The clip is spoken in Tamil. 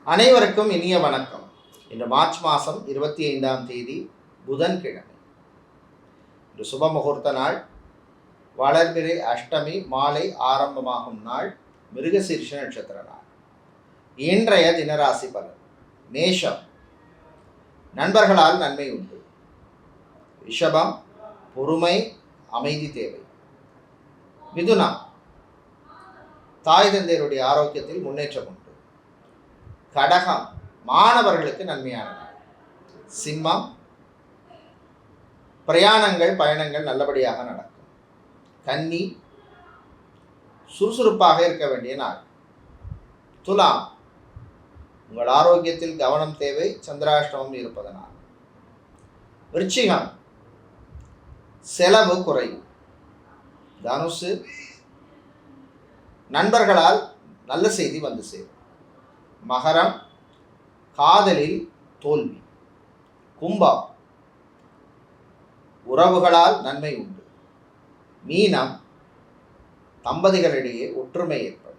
அனைவருக்கும் இனிய வணக்கம். இன்று மார்ச் மாதம் 25ஆம் தேதி புதன்கிழமை. இன்று சுப முகூர்த்த நாள். வளர்பிறை அஷ்டமி மாலை ஆரம்பமாகும் நாள். மிருகசீர்ஷ நட்சத்திர நாள். இன்றைய தினராசி பலன். மேஷம், நண்பர்களால் நன்மை உண்டு. ரிஷபம், பொறுமை அமைதி தேவை. மிதுனம், தாய் தந்தையருடைய ஆரோக்கியத்தில் முன்னேற்றம் உண்டு. கடகம், மாணவர்களுக்கு நன்மையானது. சிம்மம், பிரயாணங்கள் பயணங்கள் நல்லபடியாக நடக்கும். கன்னி, சுறுசுறுப்பாக இருக்க வேண்டிய நாள். துலாம், உங்கள் ஆரோக்கியத்தில் கவனம் தேவை. சந்திராஷ்டமம் இருப்பதனால். விருச்சிகம், செலவு குறையும். தனுசு, நண்பர்களால் நல்ல செய்தி வந்து சேரும். மகரம், காதலில் தோல்வி. கும்பம், உறவுகளால் நன்மை உண்டு. மீனம், தம்பதிகளிடையே ஒற்றுமை ஏற்படும்.